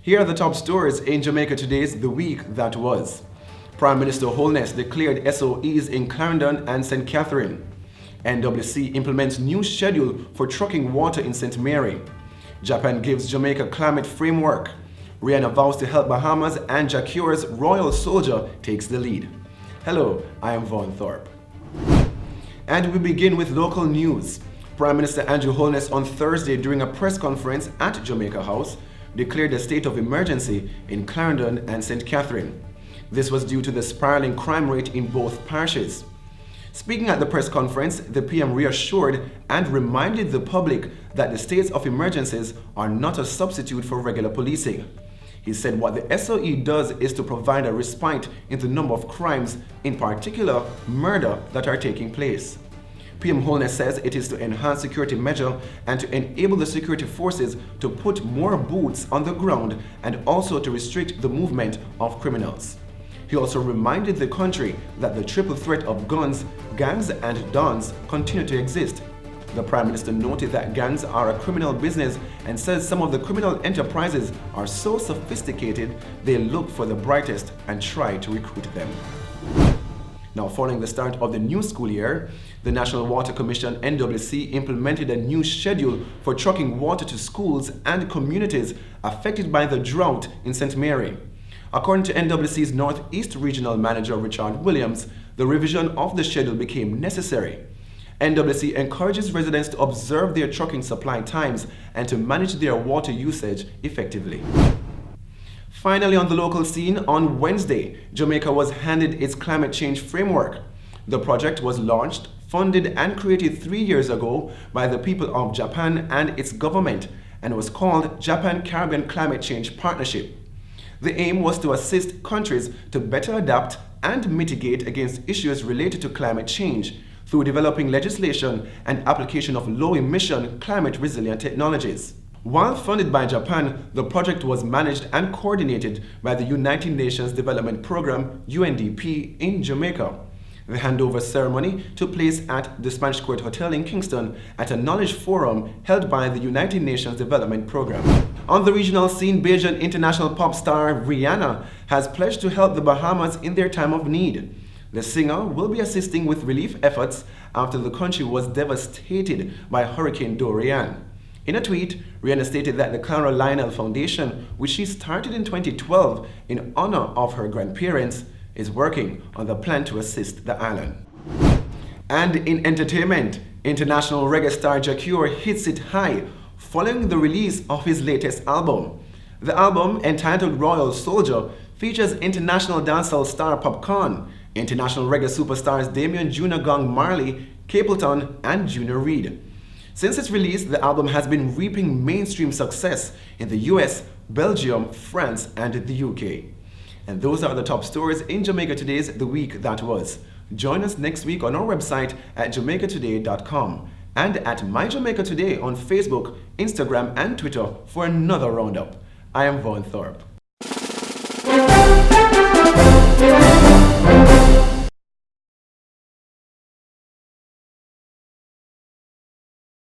Here are the top stories in Jamaica today's The Week That Was. Prime Minister Holness declared SOEs in Clarendon and St. NWC implements new schedule for trucking water in St. Mary. Japan gives Jamaica climate framework. Rihanna vows to help Bahamas and Jacure's royal soldier takes the lead. Hello, I am Vaughn Thorpe. And we begin with local news. Prime Minister Andrew Holness on Thursday during a press conference at Jamaica House declared a state of emergency in Clarendon and St. This was due to the spiraling crime rate in both parishes. Speaking at the press conference, the PM reassured and reminded the public that the states of emergencies are not a substitute for regular policing. He said what the SOE does is to provide a respite in the number of crimes, in particular murder, that are taking place. PM Holness says it is to enhance security measures and to enable the security forces to put more boots on the ground and also to restrict the movement of criminals. He also reminded the country that the triple threat of guns, gangs and dons continue to exist. The Prime Minister noted that gangs are a criminal business and says some of the criminal enterprises are so sophisticated they look for the brightest and try to recruit them. Now, following the start of the new school year, the National Water Commission NWC implemented a new schedule for trucking water to schools and communities affected by the drought in St. Mary. According to NWC's Northeast Regional Manager Richard Williams, the revision of the schedule became necessary. NWC encourages residents to observe their trucking supply times and to manage their water usage effectively. Finally, on the local scene, on Wednesday, Jamaica was handed its climate change framework. The project was launched, funded and created 3 years ago by the people of Japan and its government and was called Japan-Caribbean Climate Change Partnership. The aim was to assist countries to better adapt and mitigate against issues related to climate change through developing legislation and application of low-emission, climate-resilient technologies. While funded by Japan, the project was managed and coordinated by the United Nations Development Programme (UNDP) in Jamaica. The handover ceremony took place at the Spanish Court Hotel in Kingston at a knowledge forum held by the United Nations Development Programme. On the regional scene, Bajan international pop star Rihanna has pledged to help the Bahamas in their time of need. The singer will be assisting with relief efforts after the country was devastated by Hurricane Dorian. In a tweet, Rihanna stated that the Clara Lionel Foundation, which she started in 2012 in honor of her grandparents, is working on the plan to assist the island. And in entertainment, international reggae star Jacure hits it high following the release of his latest album. The album, entitled Royal Soldier, features international dancehall star Popcorn, international reggae superstars Damian Junior Gong Marley, Capleton, and Junior Reid. Since its release, the album has been reaping mainstream success in the US, Belgium, France, and the UK. And those are the top stories in Jamaica Today's The Week That Was. Join us next week on our website at jamaicatoday.com and at My Jamaica Today on Facebook, Instagram, and Twitter for another roundup. I am Vaughn Thorpe.